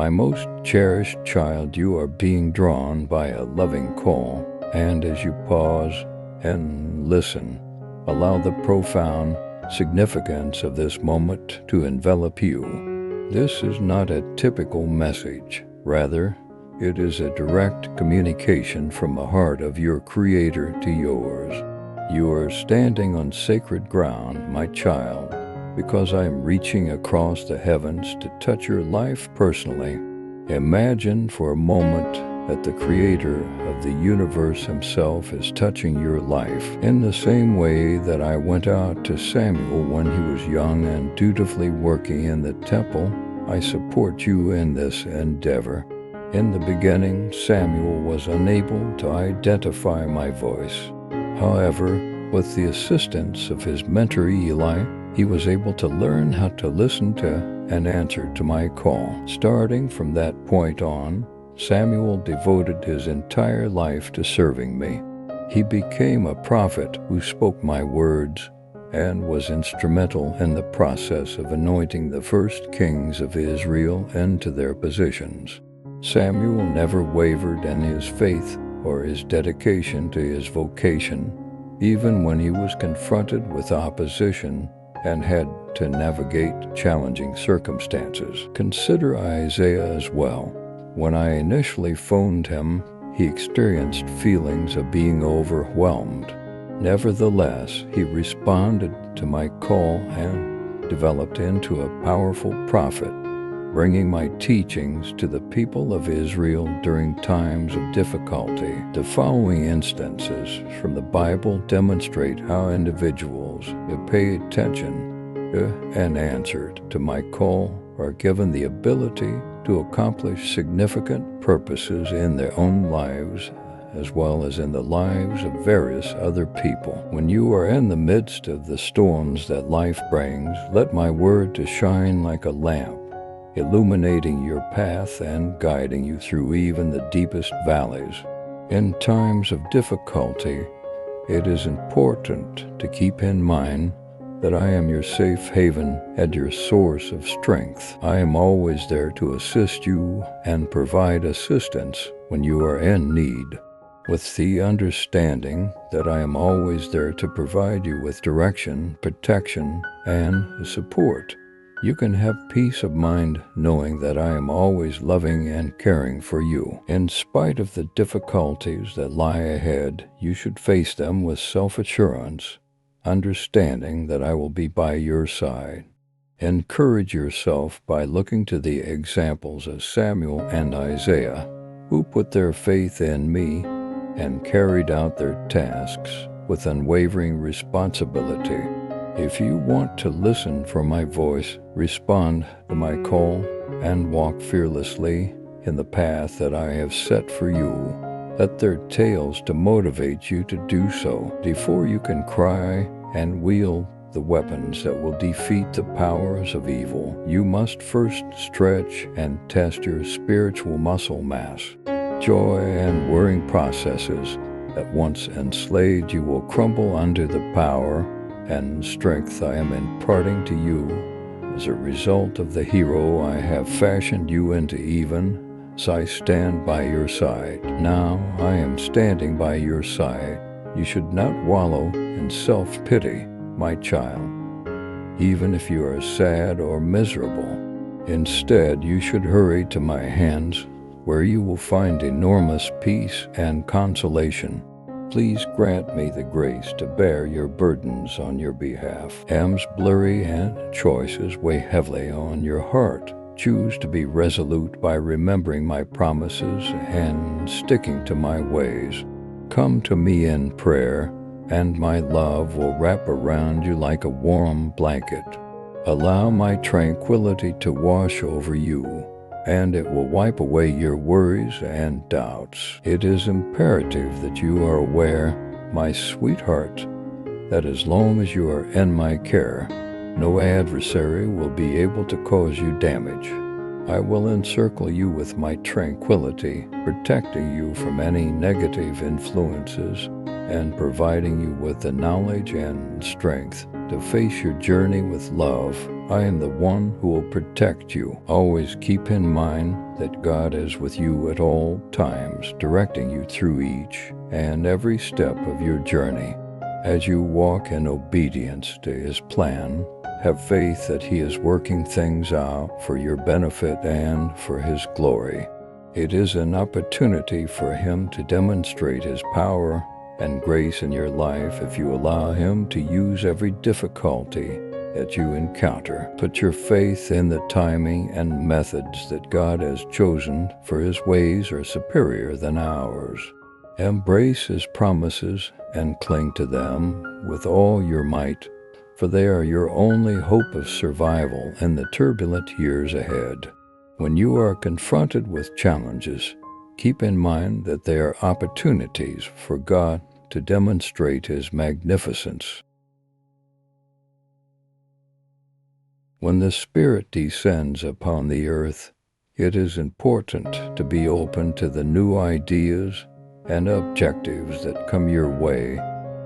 My most cherished child, you are being drawn by a loving call, and as you pause and listen, allow the profound significance of this moment to envelop you. This is not a typical message. Rather, it is a direct communication from the heart of your Creator to yours. You are standing on sacred ground, my child, because I am reaching across the heavens to touch your life personally. Imagine for a moment that the Creator of the universe himself is touching your life in the same way that I went out to Samuel when he was young and dutifully working in the temple. I support you in this endeavor. In the beginning, Samuel was unable to identify my voice. However, with the assistance of his mentor Eli, he was able to learn how to listen to and answer to my call. Starting from that point on, Samuel devoted his entire life to serving me. He became a prophet who spoke my words and was instrumental in the process of anointing the first kings of Israel into their positions. Samuel never wavered in his faith or his dedication to his vocation, even when he was confronted with opposition and had to navigate challenging circumstances. Consider Isaiah as well. When I initially phoned him, he experienced feelings of being overwhelmed. Nevertheless, he responded to my call and developed into a powerful prophet, bringing my teachings to the people of Israel during times of difficulty. The following instances from the Bible demonstrate how individuals who pay attention and answered to my call are given the ability to accomplish significant purposes in their own lives as well as in the lives of various other people. When you are in the midst of the storms that life brings, let my word to shine like a lamp, illuminating your path and guiding you through even the deepest valleys. In times of difficulty, it is important to keep in mind that I am your safe haven and your source of strength. I am always there to assist you and provide assistance when you are in need. With the understanding that I am always there to provide you with direction, protection, and support, you can have peace of mind knowing that I am always loving and caring for you. In spite of the difficulties that lie ahead, you should face them with self-assurance, understanding that I will be by your side. Encourage yourself by looking to the examples of Samuel and Isaiah, who put their faith in me and carried out their tasks with unwavering responsibility. If you want to listen for my voice, respond to my call, and walk fearlessly in the path that I have set for you, let their tales to motivate you to do so. Before you can cry and wield the weapons that will defeat the powers of evil, you must first stretch and test your spiritual muscle mass. Joy and worrying processes that once enslaved you will crumble under the power and strength I am imparting to you as a result of the hero I have fashioned you into, even as I stand by your side. Now I am standing by your side. You should not wallow in self-pity, my child, even if you are sad or miserable. Instead, you should hurry to my hands, where you will find enormous peace and consolation. Please grant me the grace to bear your burdens on your behalf. Am's blurry and choices weigh heavily on your heart. Choose to be resolute by remembering my promises and sticking to my ways. Come to me in prayer, and my love will wrap around you like a warm blanket. Allow my tranquility to wash over you, and it will wipe away your worries and doubts. It is imperative that you are aware, my sweetheart, that as long as you are in my care, no adversary will be able to cause you damage. I will encircle you with my tranquility, protecting you from any negative influences and providing you with the knowledge and strength to face your journey with love. I am the one who will protect you. Always keep in mind that God is with you at all times, directing you through each and every step of your journey. As you walk in obedience to His plan, have faith that He is working things out for your benefit and for His glory. It is an opportunity for Him to demonstrate His power and grace in your life if you allow Him to use every difficulty that you encounter. Put your faith in the timing and methods that God has chosen, for His ways are superior than ours. Embrace His promises and cling to them with all your might, for they are your only hope of survival in the turbulent years ahead. When you are confronted with challenges, keep in mind that they are opportunities for God to demonstrate His magnificence. When the Spirit descends upon the earth, it is important to be open to the new ideas and objectives that come your way.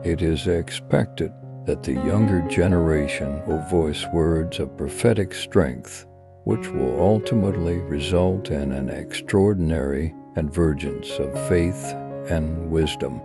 It is expected that the younger generation will voice words of prophetic strength, which will ultimately result in an extraordinary convergence of faith and wisdom.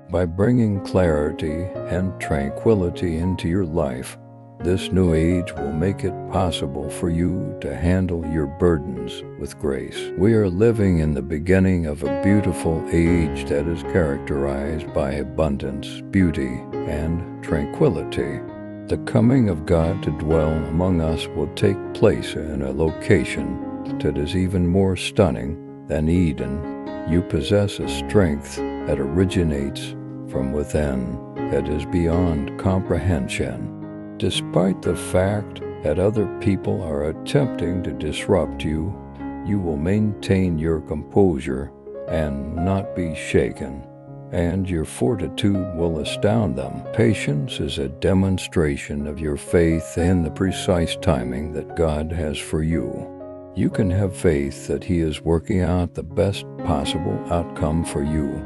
By bringing clarity and tranquility into your life, this new age will make it possible for you to handle your burdens with grace. We are living in the beginning of a beautiful age that is characterized by abundance, beauty, and tranquility. The coming of God to dwell among us will take place in a location that is even more stunning than Eden. You possess a strength that originates from within that is beyond comprehension. Despite the fact that other people are attempting to disrupt you, you will maintain your composure and not be shaken, and your fortitude will astound them. Patience is a demonstration of your faith in the precise timing that God has for you. You can have faith that He is working out the best possible outcome for you,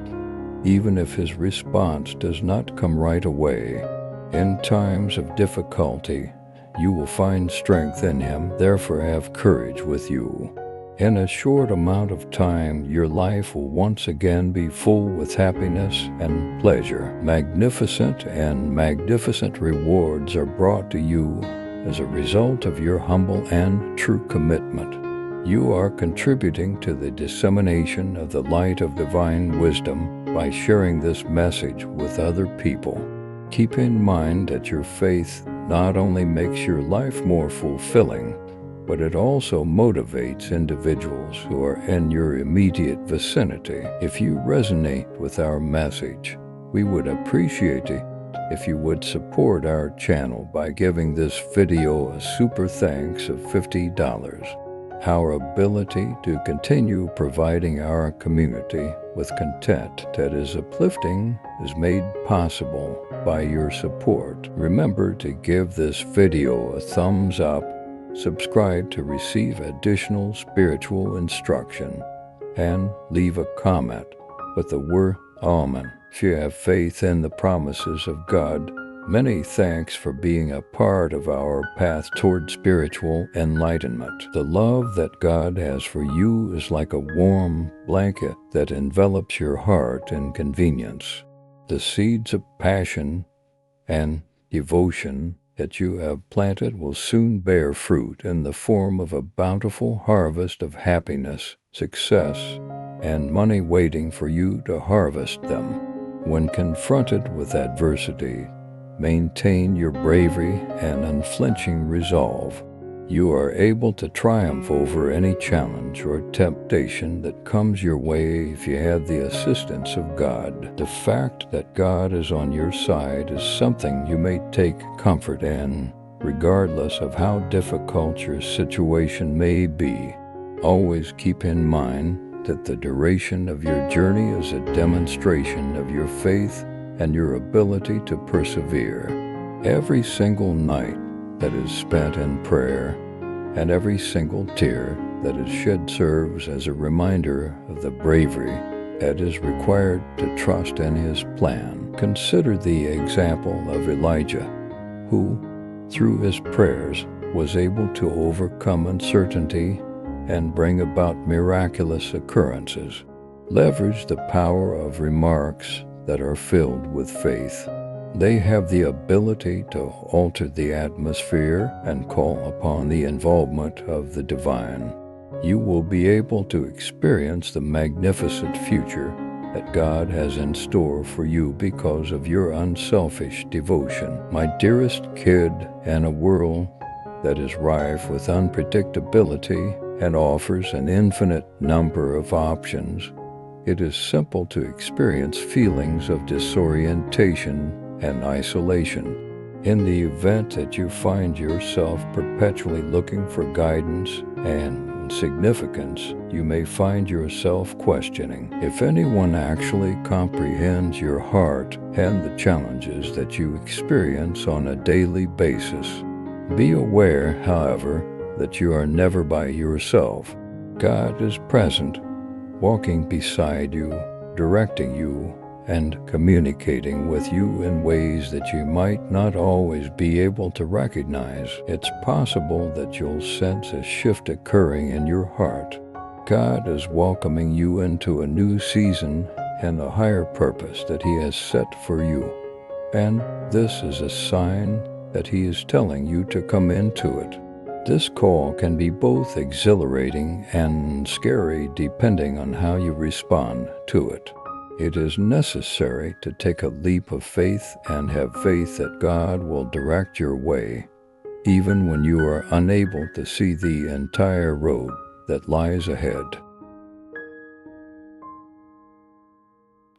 even if His response does not come right away. In times of difficulty, you will find strength in Him, therefore have courage with you. In a short amount of time, your life will once again be full with happiness and pleasure. Magnificent rewards are brought to you as a result of your humble and true commitment. You are contributing to the dissemination of the light of divine wisdom by sharing this message with other people. Keep in mind that your faith not only makes your life more fulfilling, but it also motivates individuals who are in your immediate vicinity. If you resonate with our message, we would appreciate it if you would support our channel by giving this video a super thanks of $50. Our ability to continue providing our community with content that is uplifting is made possible by your support. Remember to give this video a thumbs up, subscribe to receive additional spiritual instruction, and leave a comment with the word Amen if you have faith in the promises of God. Many thanks for being a part of our path toward spiritual enlightenment. The love that God has for you is like a warm blanket that envelops your heart in convenience. The seeds of passion and devotion that you have planted will soon bear fruit in the form of a bountiful harvest of happiness, success, and money waiting for you to harvest them. When confronted with adversity, maintain your bravery and unflinching resolve. You are able to triumph over any challenge or temptation that comes your way if you have the assistance of God. The fact that God is on your side is something you may take comfort in, regardless of how difficult your situation may be. Always keep in mind that the duration of your journey is a demonstration of your faith and your ability to persevere. Every single night that is spent in prayer and every single tear that is shed serves as a reminder of the bravery that is required to trust in His plan. Consider the example of Elijah, who, through his prayers, was able to overcome uncertainty and bring about miraculous occurrences. Leverage the power of remarks that are filled with faith. They have the ability to alter the atmosphere and call upon the involvement of the divine. You will be able to experience the magnificent future that God has in store for you because of your unselfish devotion. My dearest kid, in a world that is rife with unpredictability and offers an infinite number of options, it is simple to experience feelings of disorientation and isolation. In the event that you find yourself perpetually looking for guidance and significance, you may find yourself questioning if anyone actually comprehends your heart and the challenges that you experience on a daily basis. Be aware, however, that you are never by yourself. God is present, walking beside you, directing you, and communicating with you in ways that you might not always be able to recognize. It's possible that you'll sense a shift occurring in your heart. God is welcoming you into a new season and a higher purpose that He has set for you. And this is a sign that He is telling you to come into it. This call can be both exhilarating and scary depending on how you respond to it. It is necessary to take a leap of faith and have faith that God will direct your way, even when you are unable to see the entire road that lies ahead.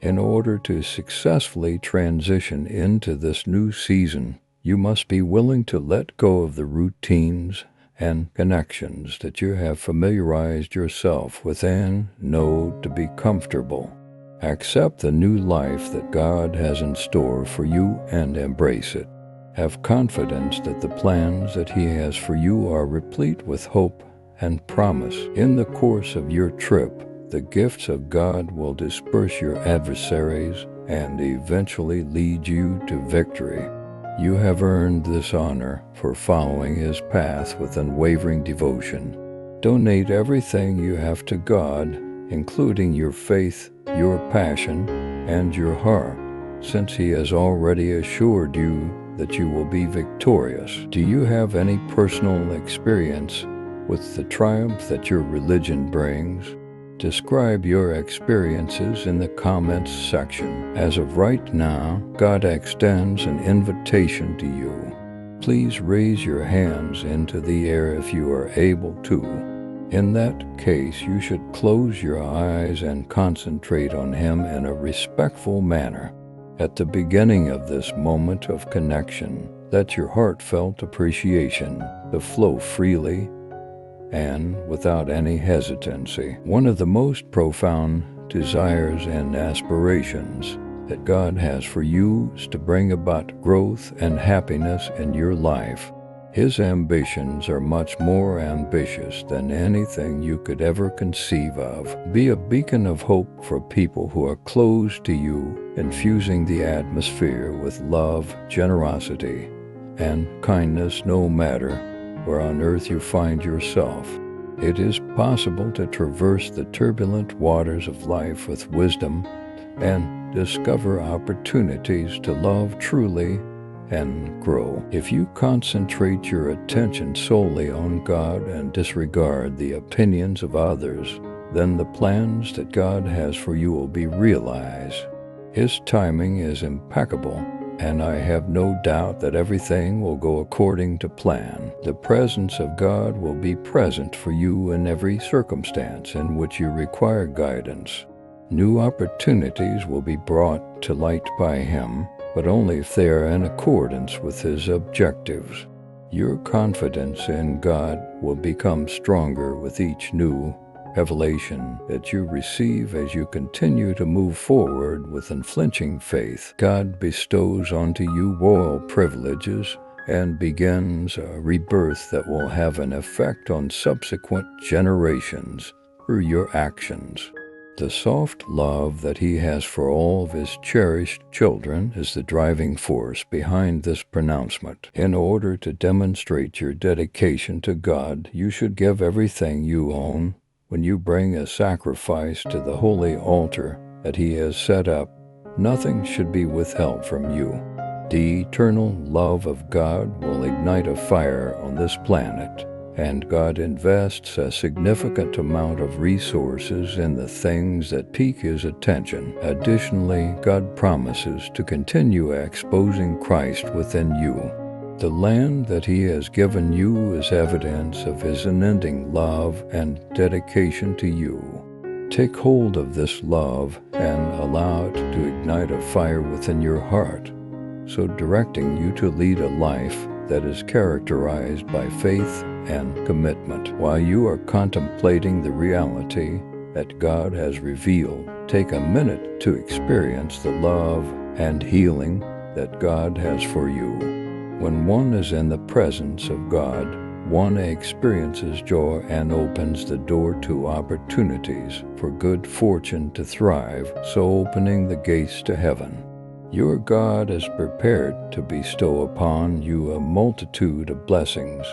In order to successfully transition into this new season, you must be willing to let go of the routines and connections that you have familiarized yourself with and know to be comfortable. Accept the new life that God has in store for you and embrace it. Have confidence that the plans that He has for you are replete with hope and promise. In the course of your trip, the gifts of God will disperse your adversaries and eventually lead you to victory. You have earned this honor for following His path with unwavering devotion. Donate everything you have to God, including your faith, your passion, and your heart, since He has already assured you that you will be victorious. Do you have any personal experience with the triumph that your religion brings? Describe your experiences in the comments section. As of right now, God extends an invitation to you. Please raise your hands into the air if you are able to. In that case, you should close your eyes and concentrate on Him in a respectful manner. At the beginning of this moment of connection, let your heartfelt appreciation to flow freely and without any hesitancy. One of the most profound desires and aspirations that God has for you is to bring about growth and happiness in your life. His ambitions are much more ambitious than anything you could ever conceive of. Be a beacon of hope for people who are close to you, infusing the atmosphere with love, generosity, and kindness no matter where on earth you find yourself. It is possible to traverse the turbulent waters of life with wisdom and discover opportunities to love truly and grow. If you concentrate your attention solely on God and disregard the opinions of others, then the plans that God has for you will be realized. His timing is impeccable, and I have no doubt that everything will go according to plan. The presence of God will be present for you in every circumstance in which you require guidance. New opportunities will be brought to light by Him, but only if they are in accordance with His objectives. Your confidence in God will become stronger with each new revelation that you receive as you continue to move forward with unflinching faith. God bestows onto you royal privileges and begins a rebirth that will have an effect on subsequent generations through your actions. The soft love that he has for all of his cherished children is the driving force behind this pronouncement. In order to demonstrate your dedication to God, you should give everything you own. When you bring a sacrifice to the holy altar that he has set up, nothing should be withheld from you. The eternal love of God will ignite a fire on this planet, and God invests a significant amount of resources in the things that pique his attention. Additionally, God promises to continue exposing Christ within you. The land that he has given you is evidence of his unending love and dedication to you. Take hold of this love and allow it to ignite a fire within your heart, so directing you to lead a life that is characterized by faith and commitment. While you are contemplating the reality that God has revealed, take a minute to experience the love and healing that God has for you. When one is in the presence of God, one experiences joy and opens the door to opportunities for good fortune to thrive, so opening the gates to heaven. Your God is prepared to bestow upon you a multitude of blessings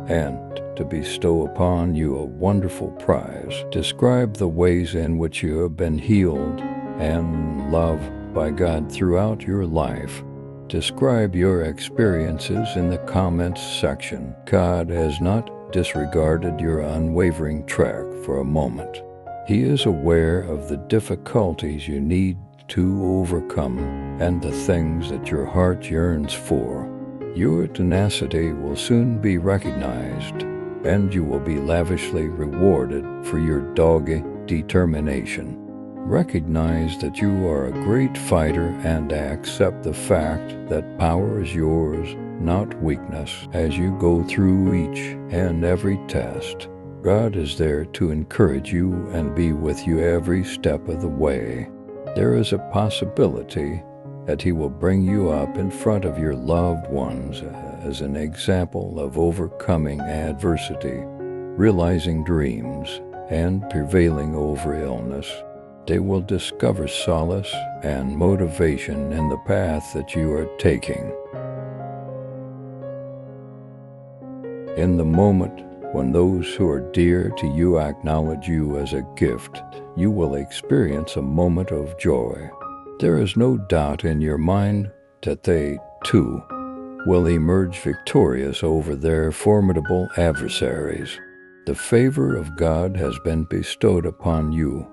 and to bestow upon you a wonderful prize. Describe the ways in which you have been healed and loved by God throughout your life. Describe your experiences in the comments section. God has not disregarded your unwavering trek for a moment. He is aware of the difficulties you need to overcome and the things that your heart yearns for. Your tenacity will soon be recognized, and you will be lavishly rewarded for your dogged determination. Recognize that you are a great fighter and accept the fact that power is yours, not weakness. As you go through each and every test, God is there to encourage you and be with you every step of the way. There is a possibility that he will bring you up in front of your loved ones as an example of overcoming adversity, realizing dreams, and prevailing over illness. They will discover solace and motivation in the path that you are taking. In the moment when those who are dear to you acknowledge you as a gift, you will experience a moment of joy. There is no doubt in your mind that they, too, will emerge victorious over their formidable adversaries. The favor of God has been bestowed upon you,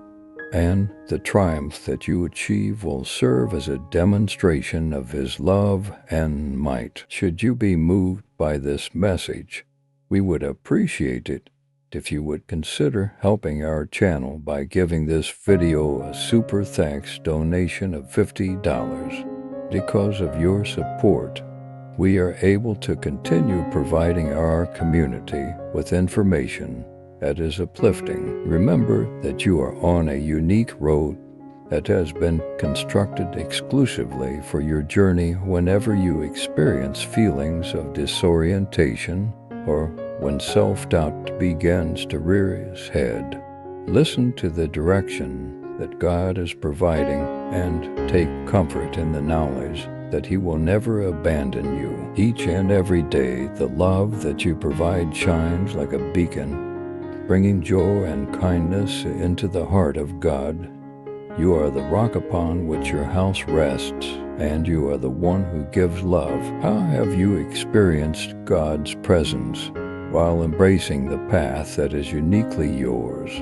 and the triumph that you achieve will serve as a demonstration of his love and might. Should you be moved by this message, we would appreciate it if you would consider helping our channel by giving this video a super thanks donation of $50. Because of your support, we are able to continue providing our community with information that is uplifting. Remember that you are on a unique road that has been constructed exclusively for your journey whenever you experience feelings of disorientation or when self-doubt begins to rear its head. Listen to the direction that God is providing and take comfort in the knowledge that he will never abandon you. Each and every day, the love that you provide shines like a beacon, bringing joy and kindness into the heart of God. You are the rock upon which your house rests, and you are the one who gives love. How have you experienced God's presence while embracing the path that is uniquely yours?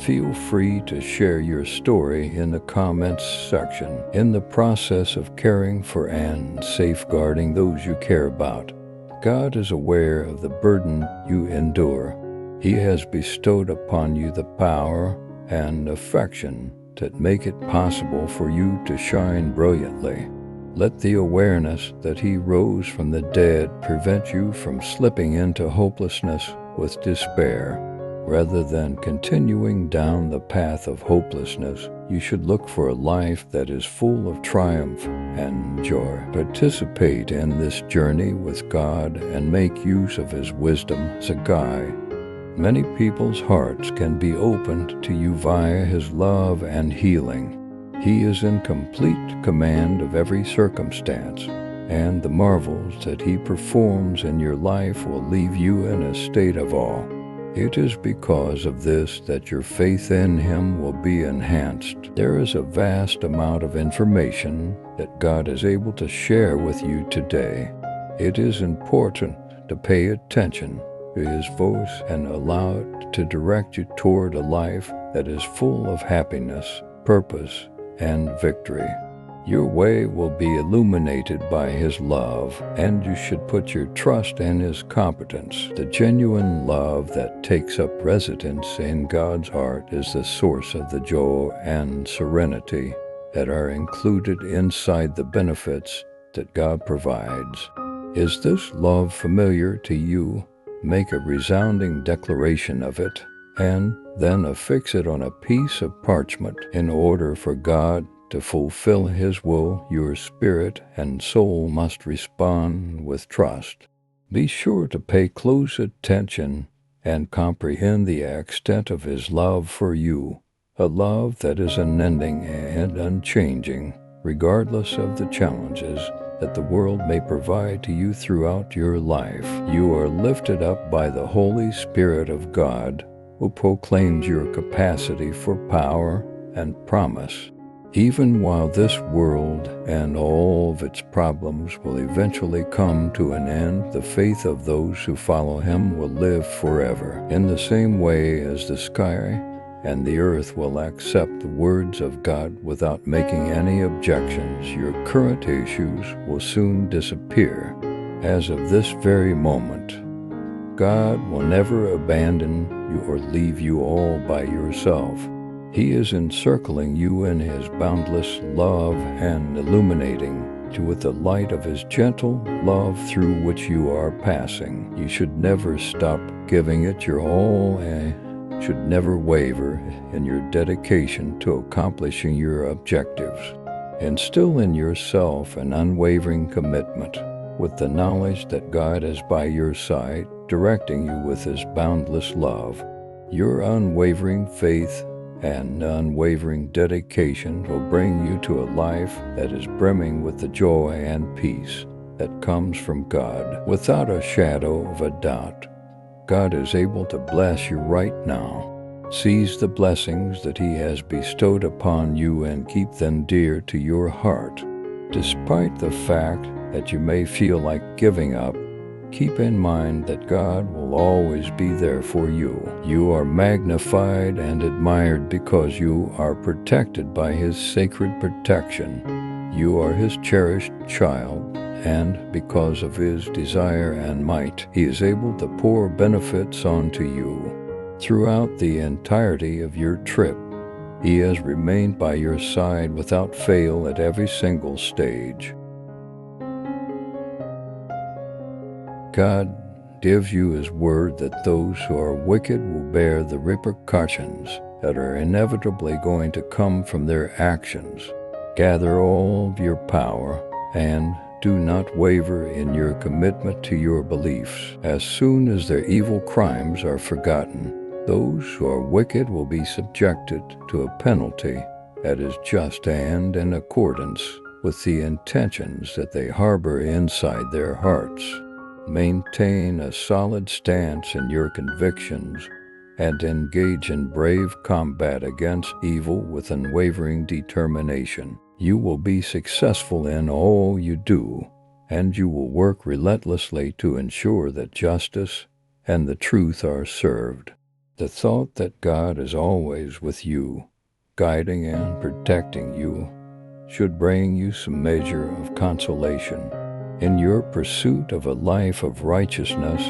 Feel free to share your story in the comments section. In the process of caring for and safeguarding those you care about, God is aware of the burden you endure. He has bestowed upon you the power and affection that make it possible for you to shine brilliantly. Let the awareness that he rose from the dead prevent you from slipping into hopelessness with despair. Rather than continuing down the path of hopelessness, you should look for a life that is full of triumph and joy. Participate in this journey with God and make use of his wisdom as a guide. many people's hearts can be opened to you via His love and healing. He is in complete command of every circumstance, and the marvels that He performs in your life will leave you in a state of awe. It is because of this that your faith in Him will be enhanced. There is a vast amount of information that God is able to share with you today. It is important to pay attention to His voice and allow it to direct you toward a life that is full of happiness, purpose, and victory. Your way will be illuminated by His love, and you should put your trust in His competence. The genuine love that takes up residence in God's heart is the source of the joy and serenity that are included inside the benefits that God provides. Is this love familiar to you? Make a resounding declaration of it, and then affix it on a piece of parchment. In order for God to fulfill His will, your spirit and soul must respond with trust. Be sure to pay close attention and comprehend the extent of His love for you, a love that is unending and unchanging, regardless of the challenges that the world may provide to you throughout your life. You are lifted up by the Holy Spirit of God, who proclaims your capacity for power and promise. Even while this world and all of its problems will eventually come to an end, the faith of those who follow Him will live forever. In the same way as the sky and the earth will accept the words of God without making any objections, your current issues will soon disappear. As of this very moment, God will never abandon you or leave you all by yourself. He is encircling you in His boundless love and illuminating you with the light of His gentle love through which you are passing. You should never stop giving it your all and should never waver in your dedication to accomplishing your objectives. Instill in yourself an unwavering commitment with the knowledge that God is by your side, directing you with His boundless love. Your unwavering faith and unwavering dedication will bring you to a life that is brimming with the joy and peace that comes from God. Without a shadow of a doubt, God is able to bless you right now. Seize the blessings that He has bestowed upon you and keep them dear to your heart. Despite the fact that you may feel like giving up, keep in mind that God will always be there for you. You are magnified and admired because you are protected by His sacred protection. You are His cherished child, and because of His desire and might, He is able to pour benefits onto you. Throughout the entirety of your trip, He has remained by your side without fail at every single stage. God gives you His word that those who are wicked will bear the repercussions that are inevitably going to come from their actions. Gather all of your power and do not waver in your commitment to your beliefs. As soon as their evil crimes are forgotten, those who are wicked will be subjected to a penalty that is just and in accordance with the intentions that they harbor inside their hearts. Maintain a solid stance in your convictions and engage in brave combat against evil with unwavering determination. You will be successful in all you do, and you will work relentlessly to ensure that justice and the truth are served. The thought that God is always with you, guiding and protecting you, should bring you some measure of consolation. In your pursuit of a life of righteousness,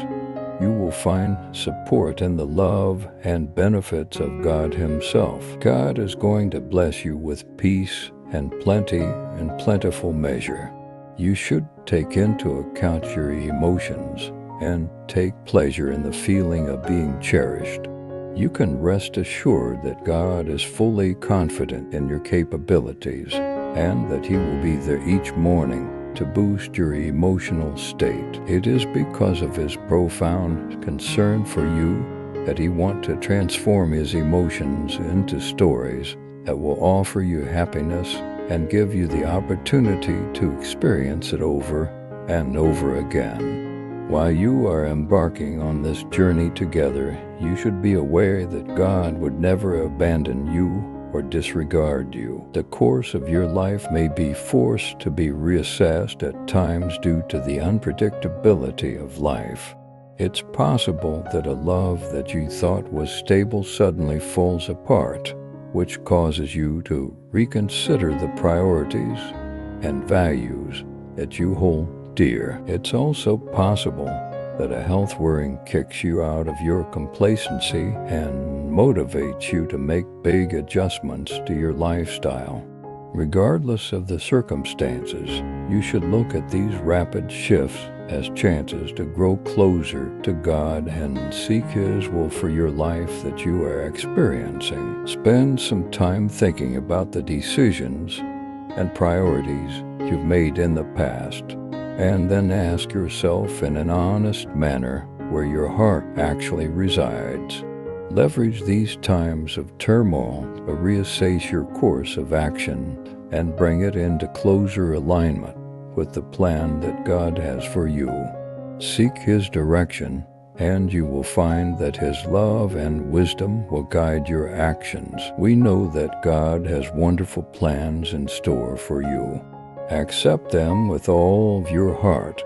you will find support in the love and benefits of God Himself. God is going to bless you with peace and plenty in plentiful measure. You should take into account your emotions and take pleasure in the feeling of being cherished. You can rest assured that God is fully confident in your capabilities and that He will be there each morning to boost your emotional state. It is because of His profound concern for you that He wants to transform His emotions into stories that will offer you happiness and give you the opportunity to experience it over and over again. While you are embarking on this journey together, you should be aware that God would never abandon you or disregard you. The course of your life may be forced to be reassessed at times due to the unpredictability of life. It's possible that a love that you thought was stable suddenly falls apart, which causes you to reconsider the priorities and values that you hold dear. It's also possible that a health worry kicks you out of your complacency and motivates you to make big adjustments to your lifestyle. Regardless of the circumstances, you should look at these rapid shifts as chances to grow closer to God and seek His will for your life that you are experiencing. Spend some time thinking about the decisions and priorities you've made in the past, and then ask yourself in an honest manner where your heart actually resides. Leverage these times of turmoil to reassess your course of action and bring it into closer alignment with the plan that God has for you. Seek His direction, and you will find that His love and wisdom will guide your actions. We know that God has wonderful plans in store for you. Accept them with all of your heart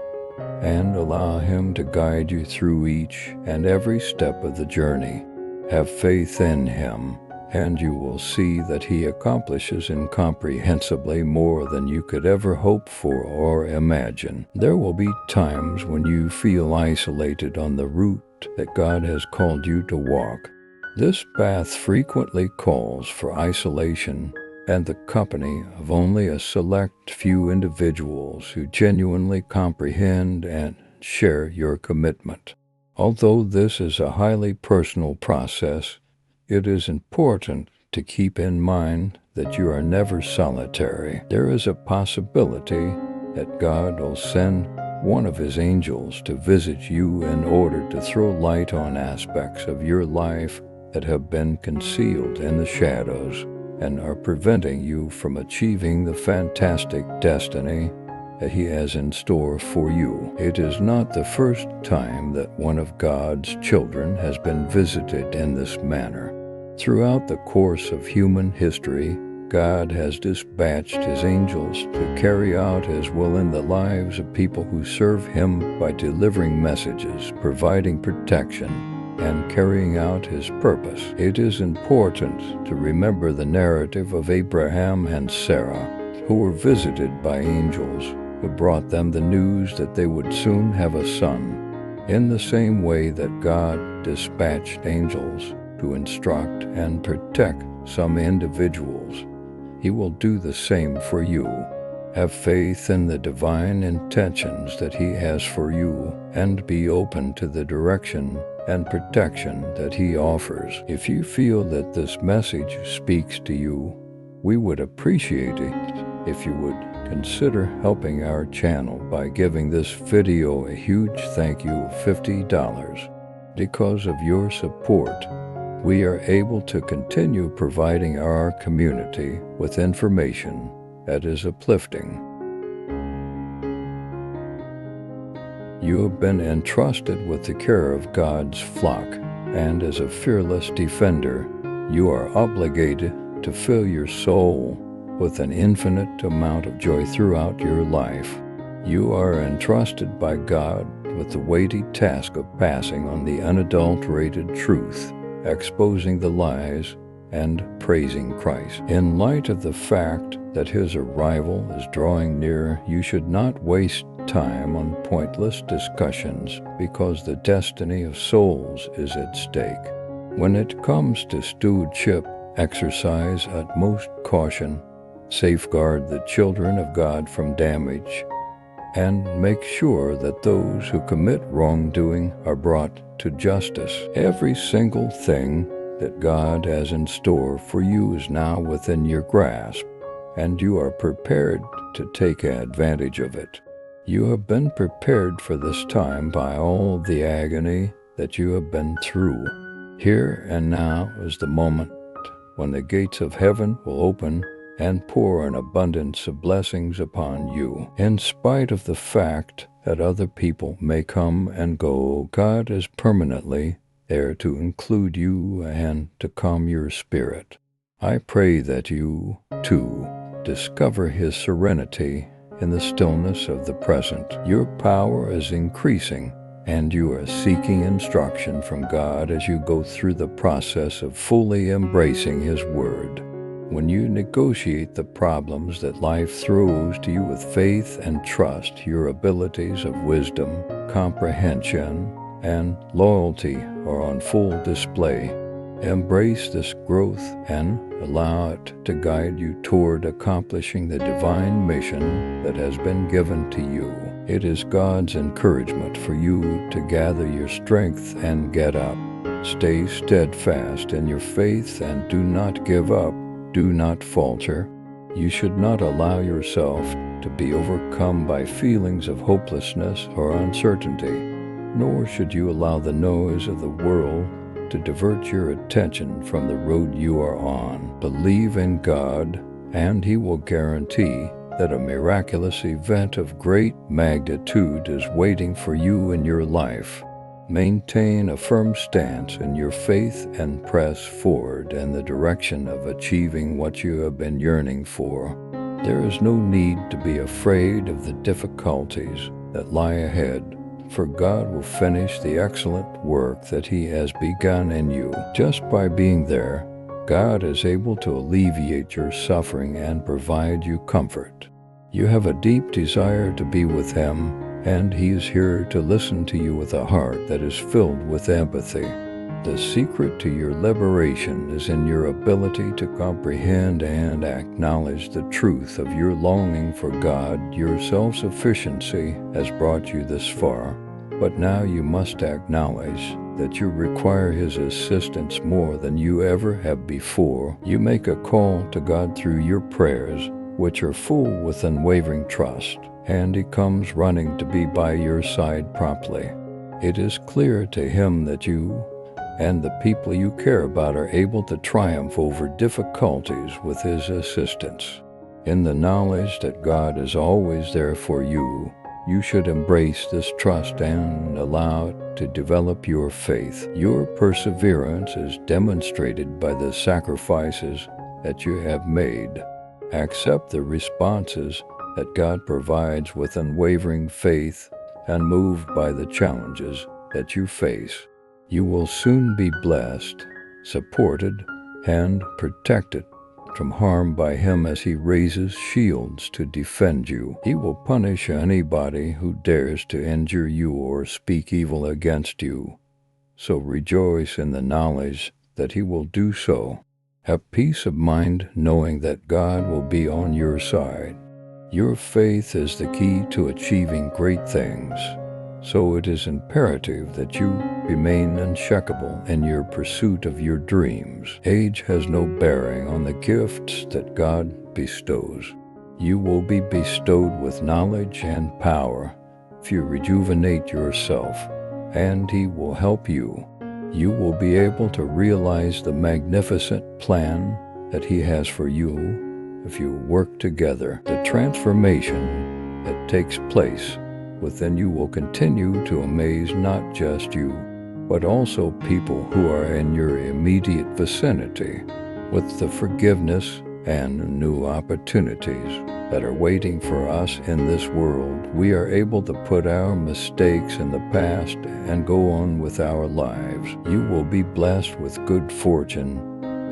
and allow Him to guide you through each and every step of the journey. Have faith in Him, and you will see that He accomplishes incomprehensibly more than you could ever hope for or imagine. There will be times when you feel isolated on the route that God has called you to walk. This path frequently calls for isolation and the company of only a select few individuals who genuinely comprehend and share your commitment. Although this is a highly personal process, it is important to keep in mind that you are never solitary. There is a possibility that God will send one of His angels to visit you in order to throw light on aspects of your life that have been concealed in the shadows and are preventing you from achieving the fantastic destiny that He has in store for you. It is not the first time that one of God's children has been visited in this manner. Throughout the course of human history, God has dispatched His angels to carry out His will in the lives of people who serve Him by delivering messages, providing protection, and carrying out His purpose. It is important to remember the narrative of Abraham and Sarah, who were visited by angels who brought them the news that they would soon have a son. In the same way that God dispatched angels to instruct and protect some individuals, He will do the same for you. Have faith in the divine intentions that He has for you, and be open to the direction and protection that He offers. If you feel that this message speaks to you, we would appreciate it if you would consider helping our channel by giving this video a huge thank you of $50. Because of your support, we are able to continue providing our community with information that is uplifting. You have been entrusted with the care of God's flock, and as a fearless defender, you are obligated to fill your soul with an infinite amount of joy throughout your life. You are entrusted by God with the weighty task of passing on the unadulterated truth, exposing the lies, and praising Christ. In light of the fact that His arrival is drawing near, you should not waste time on pointless discussions because the destiny of souls is at stake. When it comes to stewardship, exercise utmost caution, safeguard the children of God from damage, and make sure that those who commit wrongdoing are brought to justice. Every single thing that God has in store for you is now within your grasp, and you are prepared to take advantage of it. You have been prepared for this time by all the agony that you have been through. Here and now is the moment when the gates of heaven will open and pour an abundance of blessings upon you. In spite of the fact that other people may come and go, God is permanently there to include you and to calm your spirit. I pray that you, too, discover His serenity in the stillness of the present. Your power is increasing, and you are seeking instruction from God as you go through the process of fully embracing His Word. When you negotiate the problems that life throws to you with faith and trust, your abilities of wisdom, comprehension, and loyalty are on full display. Embrace this growth and allow it to guide you toward accomplishing the divine mission that has been given to you. It is God's encouragement for you to gather your strength and get up. Stay steadfast in your faith and do not give up. Do not falter. You should not allow yourself to be overcome by feelings of hopelessness or uncertainty, nor should you allow the noise of the world to divert your attention from the road you are on. Believe in God, and He will guarantee that a miraculous event of great magnitude is waiting for you in your life. Maintain a firm stance in your faith and press forward in the direction of achieving what you have been yearning for. There is no need to be afraid of the difficulties that lie ahead, for God will finish the excellent work that He has begun in you. Just by being there, God is able to alleviate your suffering and provide you comfort. You have a deep desire to be with Him, and He is here to listen to you with a heart that is filled with empathy. The secret to your liberation is in your ability to comprehend and acknowledge the truth of your longing for God. Your self-sufficiency has brought you this far, but now you must acknowledge that you require His assistance more than you ever have before. You make a call to God through your prayers, which are full with unwavering trust, and He comes running to be by your side promptly. It is clear to Him that you and the people you care about are able to triumph over difficulties with His assistance. In the knowledge that God is always there for you, you should embrace this trust and allow it to develop your faith. Your perseverance is demonstrated by the sacrifices that you have made. Accept the responses that God provides with unwavering faith and moved by the challenges that you face. You will soon be blessed, supported, and protected from harm by Him as He raises shields to defend you. He will punish anybody who dares to injure you or speak evil against you. So rejoice in the knowledge that He will do so. Have peace of mind knowing that God will be on your side. Your faith is the key to achieving great things. So it is imperative that you remain unshakable in your pursuit of your dreams. Age has no bearing on the gifts that God bestows. You will be bestowed with knowledge and power if you rejuvenate yourself, and He will help you. You will be able to realize the magnificent plan that He has for you if you work together. The transformation that takes place within you will continue to amaze not just you, but also people who are in your immediate vicinity. With the forgiveness and new opportunities that are waiting for us in this world, we are able to put our mistakes in the past and go on with our lives. You will be blessed with good fortune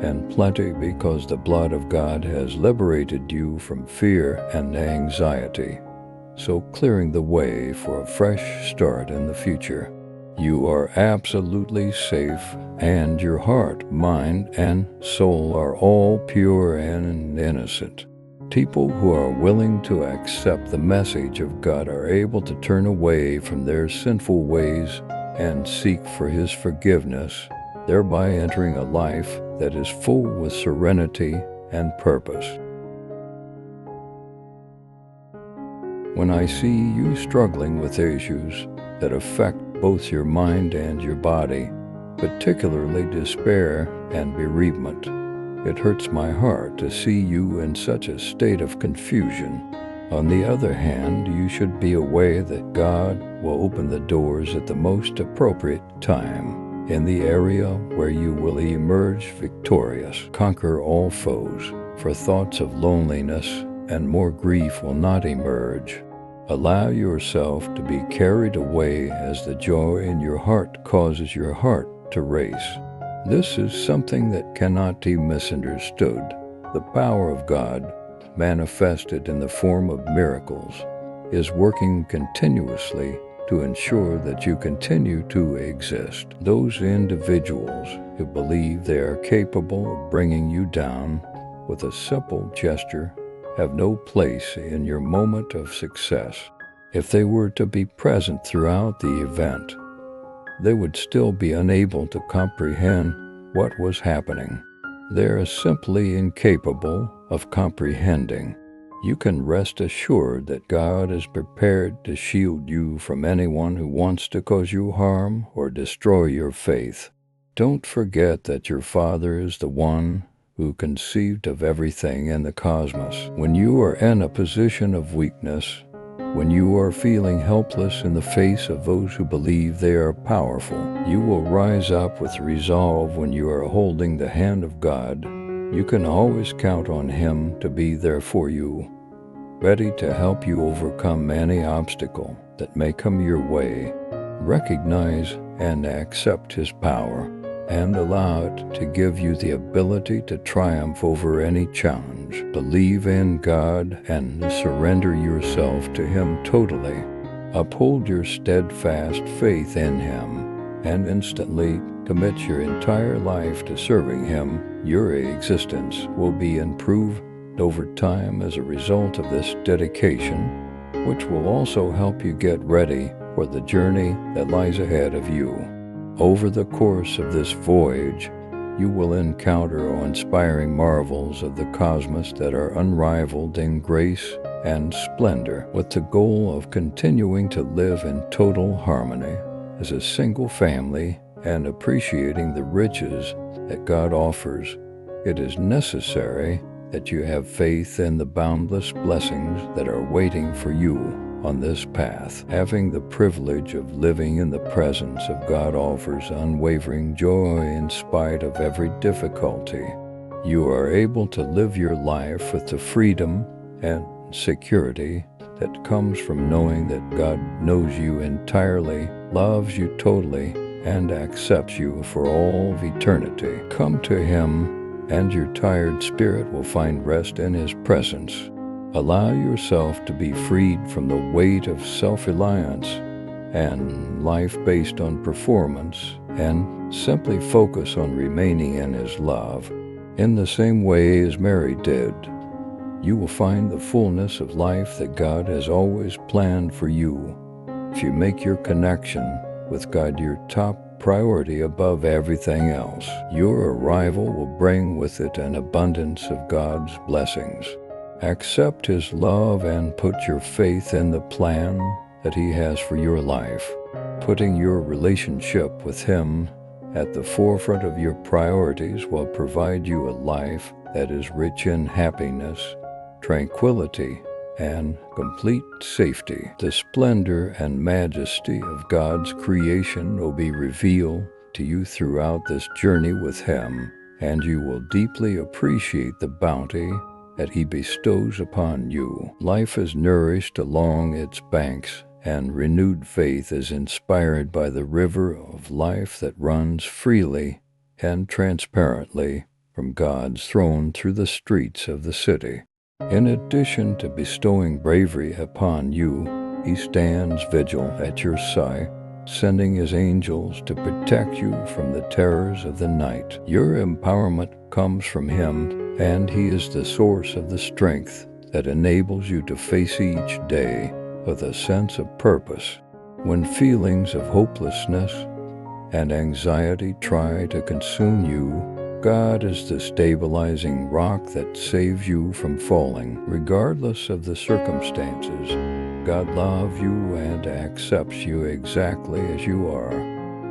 and plenty because the blood of God has liberated you from fear and anxiety, so clearing the way for a fresh start in the future. You are absolutely safe, and your heart, mind, and soul are all pure and innocent. People who are willing to accept the message of God are able to turn away from their sinful ways and seek for His forgiveness, thereby entering a life that is full with serenity and purpose. When I see you struggling with issues that affect both your mind and your body, particularly despair and bereavement. It hurts my heart to see you in such a state of confusion. On the other hand, you should be aware that God will open the doors at the most appropriate time, in the area where you will emerge victorious, conquer all foes, for thoughts of loneliness and more grief will not emerge. Allow yourself to be carried away as the joy in your heart causes your heart to race. This is something that cannot be misunderstood. The power of God, manifested in the form of miracles, is working continuously to ensure that you continue to exist. Those individuals who believe they are capable of bringing you down with a simple gesture have no place in your moment of success. If they were to be present throughout the event, they would still be unable to comprehend what was happening. They are simply incapable of comprehending. You can rest assured that God is prepared to shield you from anyone who wants to cause you harm or destroy your faith. Don't forget that your Father is the one who conceived of everything in the cosmos. When you are in a position of weakness, when you are feeling helpless in the face of those who believe they are powerful, you will rise up with resolve. When you are holding the hand of God, you can always count on Him to be there for you, ready to help you overcome any obstacle that may come your way. Recognize and accept His power, and allow it to give you the ability to triumph over any challenge. Believe in God and surrender yourself to Him totally. Uphold your steadfast faith in Him, and instantly commit your entire life to serving Him. Your existence will be improved over time as a result of this dedication, which will also help you get ready for the journey that lies ahead of you. Over the course of this voyage, you will encounter awe-inspiring marvels of the cosmos that are unrivaled in grace and splendor, with the goal of continuing to live in total harmony as a single family and appreciating the riches that God offers. It is necessary that you have faith in the boundless blessings that are waiting for you on this path. Having the privilege of living in the presence of God offers unwavering joy in spite of every difficulty. You are able to live your life with the freedom and security that comes from knowing that God knows you entirely, loves you totally, and accepts you for all of eternity. Come to Him, and your tired spirit will find rest in His presence. Allow yourself to be freed from the weight of self-reliance and life based on performance, and simply focus on remaining in His love. In the same way as Mary did, you will find the fullness of life that God has always planned for you if you make your connection with God your top priority above everything else. Your arrival will bring with it an abundance of God's blessings. Accept His love and put your faith in the plan that He has for your life. Putting your relationship with Him at the forefront of your priorities will provide you a life that is rich in happiness, tranquility, and complete safety. The splendor and majesty of God's creation will be revealed to you throughout this journey with Him, and you will deeply appreciate the bounty that He bestows upon you. Life is nourished along its banks, and renewed faith is inspired by the river of life that runs freely and transparently from God's throne through the streets of the city. In addition to bestowing bravery upon you, He stands vigil at your side, sending His angels to protect you from the terrors of the night. Your empowerment comes from Him, and He is the source of the strength that enables you to face each day with a sense of purpose. When feelings of hopelessness and anxiety try to consume you, God is the stabilizing rock that saves you from falling. Regardless of the circumstances, God loves you and accepts you exactly as you are.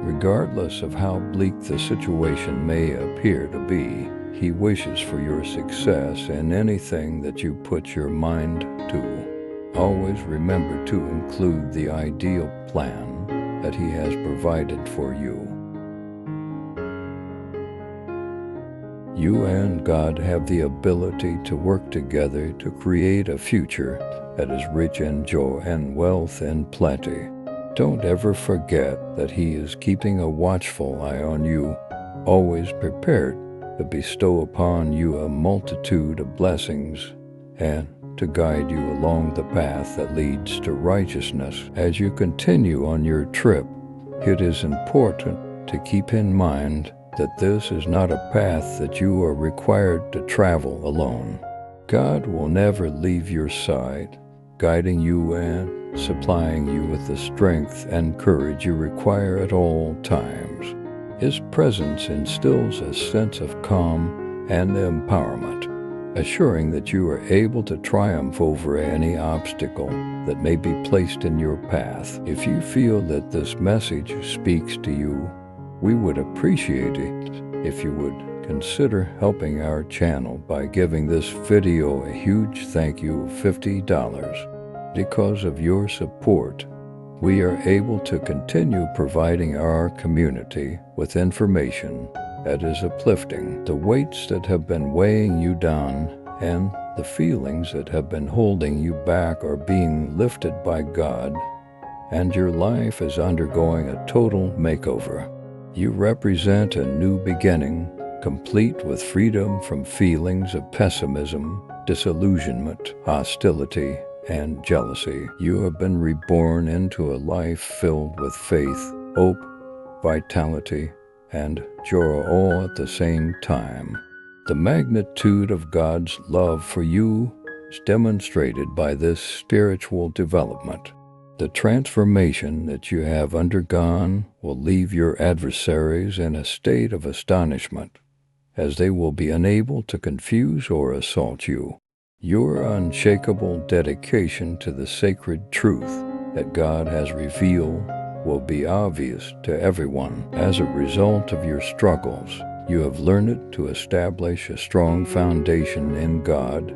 Regardless of how bleak the situation may appear to be, He wishes for your success in anything that you put your mind to. Always remember to include the ideal plan that He has provided for you. You and God have the ability to work together to create a future that is rich in joy and wealth and plenty. Don't ever forget that He is keeping a watchful eye on you, always prepared to bestow upon you a multitude of blessings and to guide you along the path that leads to righteousness. As you continue on your trip, it is important to keep in mind that this is not a path that you are required to travel alone. God will never leave your side, guiding you and supplying you with the strength and courage you require at all times. His presence instills a sense of calm and empowerment, assuring that you are able to triumph over any obstacle that may be placed in your path. If you feel that this message speaks to you, we would appreciate it if you would consider helping our channel by giving this video a huge thank you of $50. Because of your support, we are able to continue providing our community with information that is uplifting. The weights that have been weighing you down and the feelings that have been holding you back are being lifted by God, and your life is undergoing a total makeover. You represent a new beginning, complete with freedom from feelings of pessimism, disillusionment, hostility, and jealousy. You have been reborn into a life filled with faith, hope, vitality, and joy all at the same time. The magnitude of God's love for you is demonstrated by this spiritual development. The transformation that you have undergone will leave your adversaries in a state of astonishment, as they will be unable to confuse or assault you. Your unshakable dedication to the sacred truth that God has revealed will be obvious to everyone. As a result of your struggles, you have learned to establish a strong foundation in God.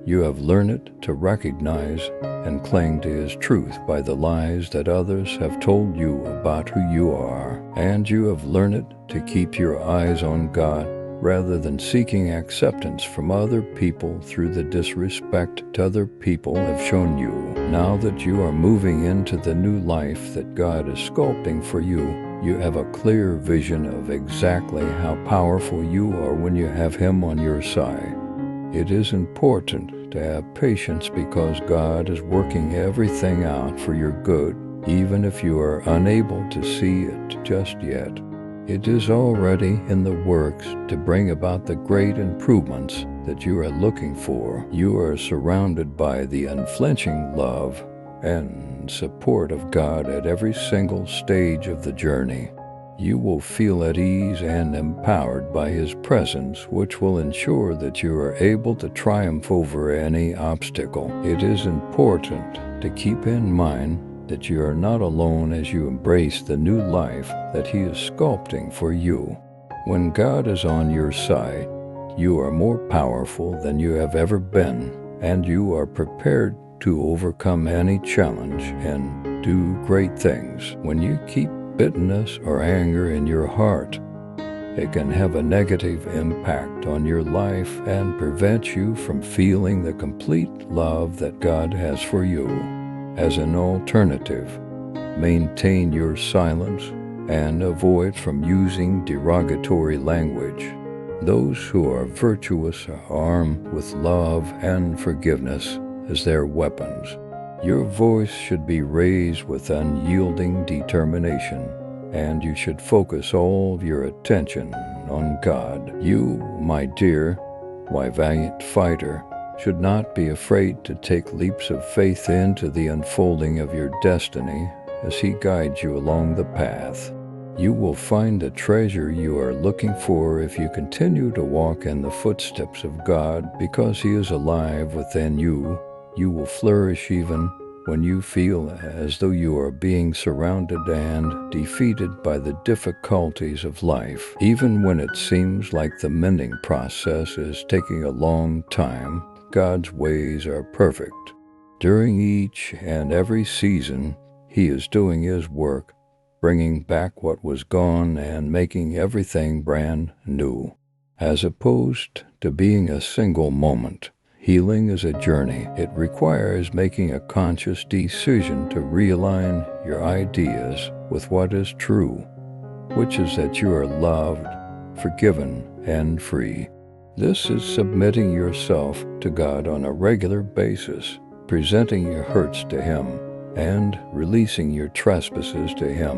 You have learned to recognize and cling to His truth by the lies that others have told you about who you are. And you have learned to keep your eyes on God rather than seeking acceptance from other people through the disrespect other people have shown you. Now that you are moving into the new life that God is sculpting for you, you have a clear vision of exactly how powerful you are when you have Him on your side. It is important to have patience because God is working everything out for your good, even if you are unable to see it just yet. It is already in the works to bring about the great improvements that you are looking for. You are surrounded by the unflinching love and support of God at every single stage of the journey. You will feel at ease and empowered by His presence, which will ensure that you are able to triumph over any obstacle. It is important to keep in mind that you are not alone as you embrace the new life that He is sculpting for you. When God is on your side, you are more powerful than you have ever been, and you are prepared to overcome any challenge and do great things. When you keep bitterness or anger in your heart, it can have a negative impact on your life and prevent you from feeling the complete love that God has for you. As an alternative, maintain your silence and avoid from using derogatory language. Those who are virtuous are armed with love and forgiveness as their weapons. Your voice should be raised with unyielding determination, and you should focus all of your attention on God. You, my dear, my valiant fighter, should not be afraid to take leaps of faith into the unfolding of your destiny as He guides you along the path. You will find the treasure you are looking for if you continue to walk in the footsteps of God. Because He is alive within you, you will flourish even when you feel as though you are being surrounded and defeated by the difficulties of life. Even when it seems like the mending process is taking a long time, God's ways are perfect. During each and every season, He is doing His work, bringing back what was gone and making everything brand new. As opposed to being a single moment, healing is a journey. It requires making a conscious decision to realign your ideas with what is true, which is that you are loved, forgiven, and free. This is submitting yourself to God on a regular basis, presenting your hurts to Him, and releasing your trespasses to Him.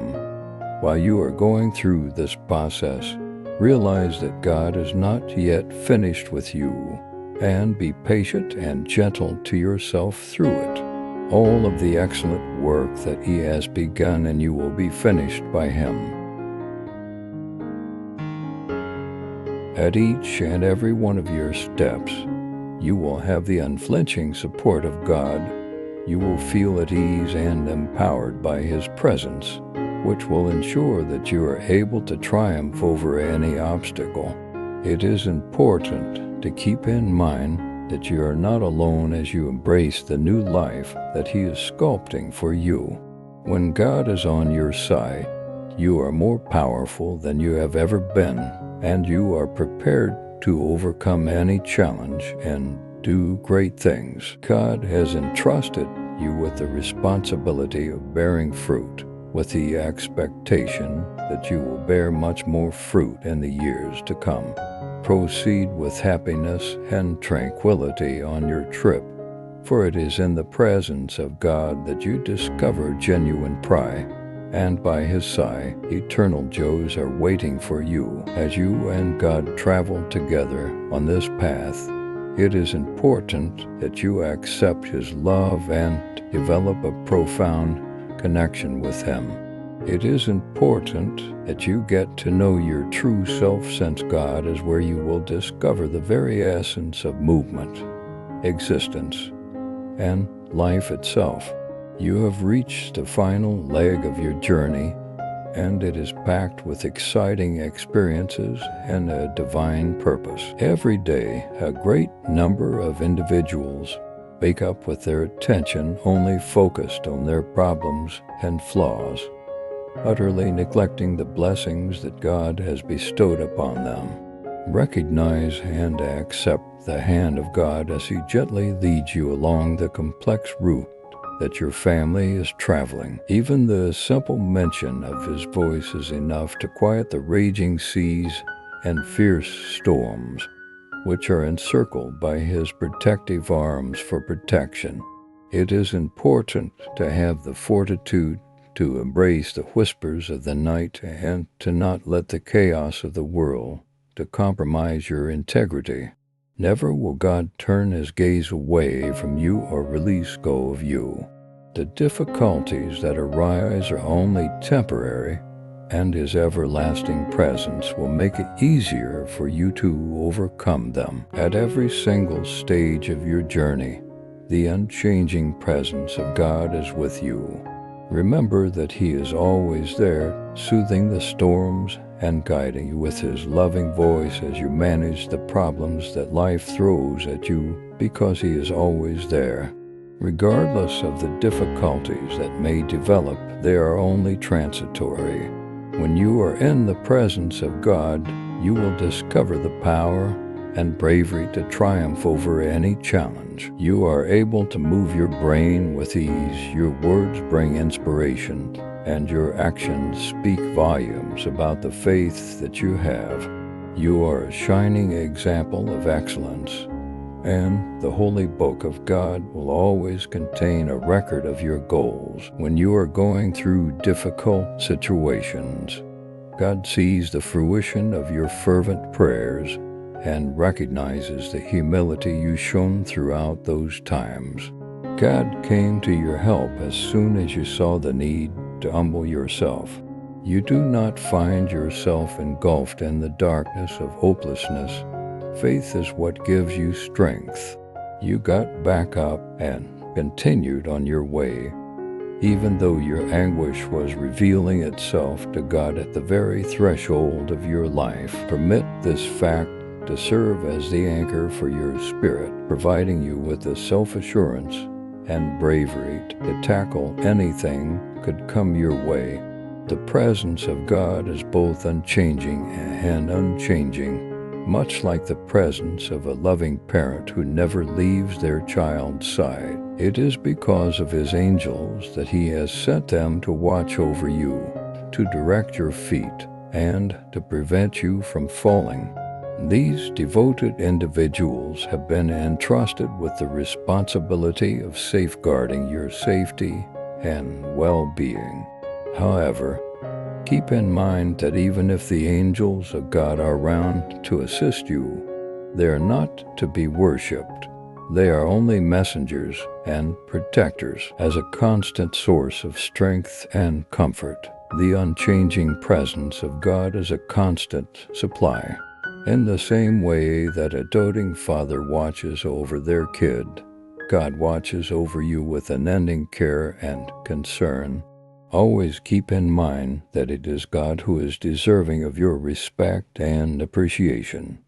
While you are going through this process, realize that God is not yet finished with you, and be patient and gentle to yourself through it. All of the excellent work that He has begun and you will be finished by Him. At each and every one of your steps, you will have the unflinching support of God. You will feel at ease and empowered by His presence, which will ensure that you are able to triumph over any obstacle. It is important to keep in mind that you are not alone as you embrace the new life that He is sculpting for you. When God is on your side, you are more powerful than you have ever been, and you are prepared to overcome any challenge and do great things. God has entrusted you with the responsibility of bearing fruit, with the expectation that you will bear much more fruit in the years to come. Proceed with happiness and tranquility on your trip, for it is in the presence of God that you discover genuine pride, and by His side, eternal joys are waiting for you as you and God travel together on this path. It is important that you accept His love and develop a profound connection with Him. It is important that you get to know your true self, since God is where you will discover the very essence of movement, existence, and life itself. You have reached the final leg of your journey, and it is packed with exciting experiences and a divine purpose. Every day, a great number of individuals wake up with their attention only focused on their problems and flaws, utterly neglecting the blessings that God has bestowed upon them. Recognize and accept the hand of God as He gently leads you along the complex route that your family is traveling. Even the simple mention of His voice is enough to quiet the raging seas and fierce storms, which are encircled by His protective arms for protection. It is important to have the fortitude to embrace the whispers of the night and to not let the chaos of the world to compromise your integrity. Never will God turn His gaze away from you or release go of you. The difficulties that arise are only temporary, and His everlasting presence will make it easier for you to overcome them. At every single stage of your journey, the unchanging presence of God is with you. Remember that He is always there, soothing the storms and guiding you with His loving voice as you manage the problems that life throws at you, because He is always there. Regardless of the difficulties that may develop, they are only transitory. When you are in the presence of God, you will discover the power and bravery to triumph over any challenge. You are able to move your brain with ease, your words bring inspiration, and your actions speak volumes about the faith that you have. You are a shining example of excellence, and the Holy Book of God will always contain a record of your goals. When you are going through difficult situations, God sees the fruition of your fervent prayers and recognizes the humility you shown throughout those times. God came to your help as soon as you saw the need to humble yourself. You do not find yourself engulfed in the darkness of hopelessness. Faith is what gives you strength. You got back up and continued on your way, even though your anguish was revealing itself to God at the very threshold of your life. Permit this fact to serve as the anchor for your spirit, providing you with the self-assurance and bravery to tackle anything could come your way. The presence of God is both unchanging and unchanging, much like the presence of a loving parent who never leaves their child's side. It is because of his angels that he has sent them to watch over you, to direct your feet, and to prevent you from falling. These devoted individuals have been entrusted with the responsibility of safeguarding your safety and well-being. However, keep in mind that even if the angels of God are around to assist you, they are not to be worshipped. They are only messengers and protectors, as a constant source of strength and comfort. The unchanging presence of God is a constant supply. In the same way that a doting father watches over their kid, God watches over you with unending care and concern. Always keep in mind that it is God who is deserving of your respect and appreciation,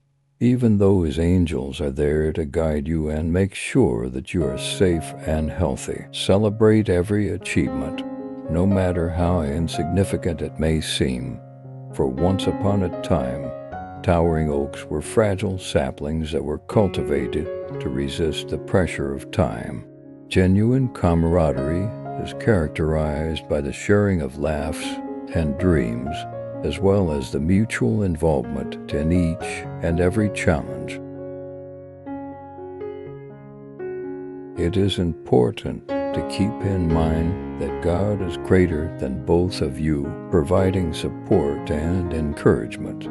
even though his angels are there to guide you and make sure that you are safe and healthy. Celebrate every achievement, no matter how insignificant it may seem, for once upon a time, towering oaks were fragile saplings that were cultivated to resist the pressure of time. Genuine camaraderie is characterized by the sharing of laughs and dreams, as well as the mutual involvement in each and every challenge. It is important to keep in mind that God is greater than both of you, providing support and encouragement,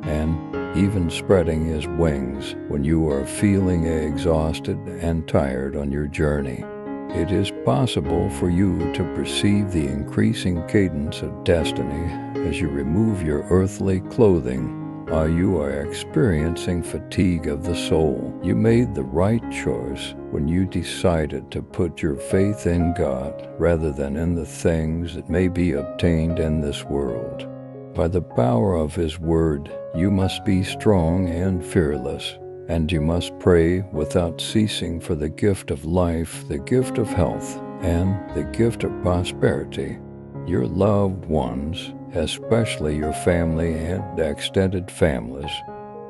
and even spreading his wings when you are feeling exhausted and tired on your journey. It is possible for you to perceive the increasing cadence of destiny as you remove your earthly clothing while you are experiencing fatigue of the soul. You made the right choice when you decided to put your faith in God rather than in the things that may be obtained in this world. By the power of his word, you must be strong and fearless, and you must pray without ceasing for the gift of life, the gift of health, and the gift of prosperity. Your loved ones, especially your family and extended families,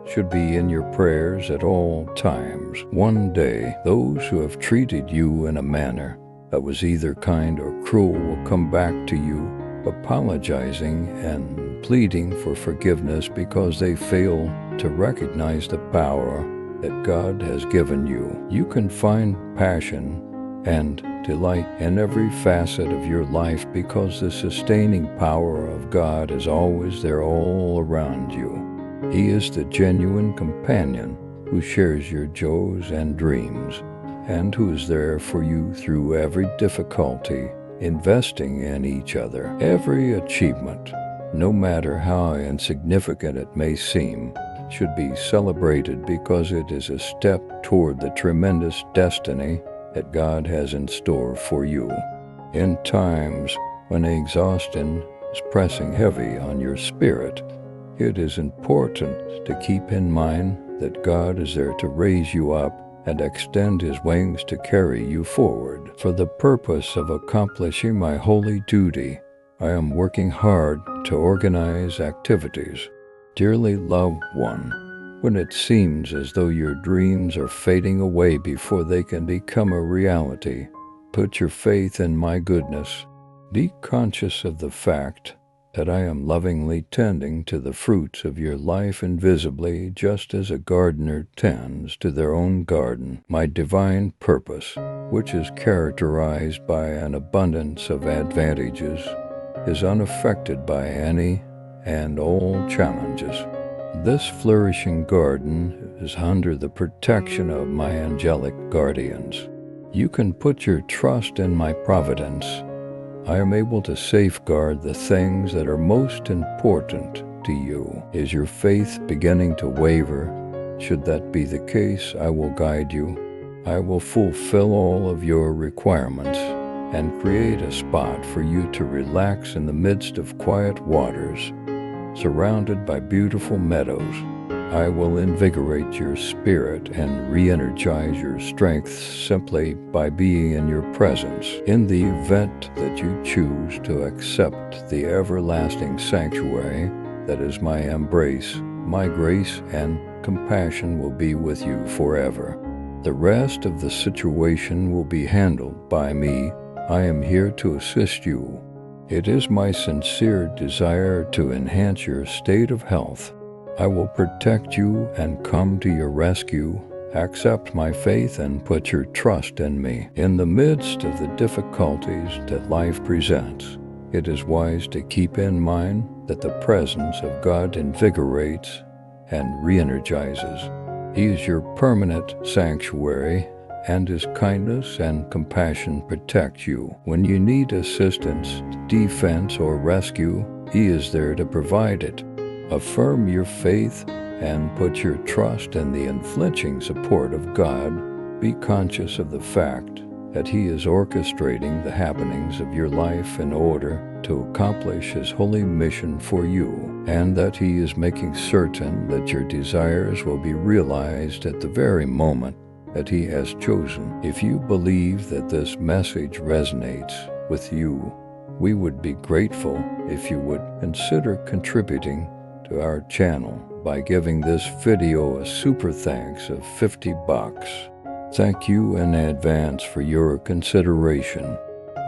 should be in your prayers at all times. One day, those who have treated you in a manner that was either kind or cruel will come back to you, apologizing and pleading for forgiveness because they fail to recognize the power that God has given you. You can find passion and delight in every facet of your life because the sustaining power of God is always there all around you. He is the genuine companion who shares your joys and dreams, and who is there for you through every difficulty, investing in each other. Every achievement, no matter how insignificant it may seem, should be celebrated because it is a step toward the tremendous destiny that God has in store for you. In times when exhaustion is pressing heavy on your spirit, it is important to keep in mind that God is there to raise you up and extend his wings to carry you forward. For the purpose of accomplishing my holy duty, I am working hard to organize activities. Dearly loved one, when it seems as though your dreams are fading away before they can become a reality, put your faith in my goodness. Be conscious of the fact that I am lovingly tending to the fruits of your life invisibly, just as a gardener tends to their own garden. My divine purpose, which is characterized by an abundance of advantages, is unaffected by any and all challenges. This flourishing garden is under the protection of my angelic guardians. You can put your trust in my providence. I am able to safeguard the things that are most important to you. Is your faith beginning to waver? Should that be the case, I will guide you. I will fulfill all of your requirements and create a spot for you to relax in the midst of quiet waters, surrounded by beautiful meadows. I will invigorate your spirit and re-energize your strength simply by being in your presence. In the event that you choose to accept the everlasting sanctuary that is my embrace, my grace and compassion will be with you forever. The rest of the situation will be handled by me. I am here to assist you. It is my sincere desire to enhance your state of health. I will protect you and come to your rescue. Accept my faith and put your trust in me. In the midst of the difficulties that life presents, it is wise to keep in mind that the presence of God invigorates and re-energizes. He is your permanent sanctuary, and His kindness and compassion protect you. When you need assistance, defense, or rescue, He is there to provide it. Affirm your faith and put your trust in the unflinching support of God. Be conscious of the fact that He is orchestrating the happenings of your life in order to accomplish His holy mission for you, and that He is making certain that your desires will be realized at the very moment that He has chosen. If you believe that this message resonates with you, we would be grateful if you would consider contributing to our channel by giving this video a super thanks of $50. Thank you in advance for your consideration.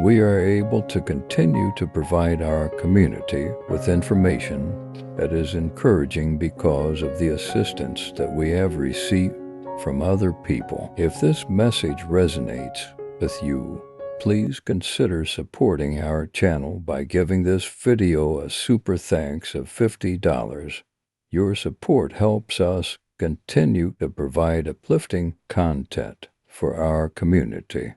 We are able to continue to provide our community with information that is encouraging because of the assistance that we have received from other people. If this message resonates with you, please consider supporting our channel by giving this video a super thanks of $50. Your support helps us continue to provide uplifting content for our community.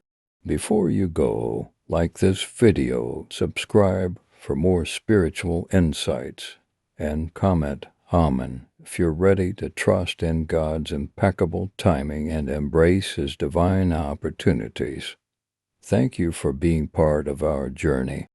Before you go, like this video, subscribe for more spiritual insights, and comment Amen if you're ready to trust in God's impeccable timing and embrace His divine opportunities. Thank you for being part of our journey.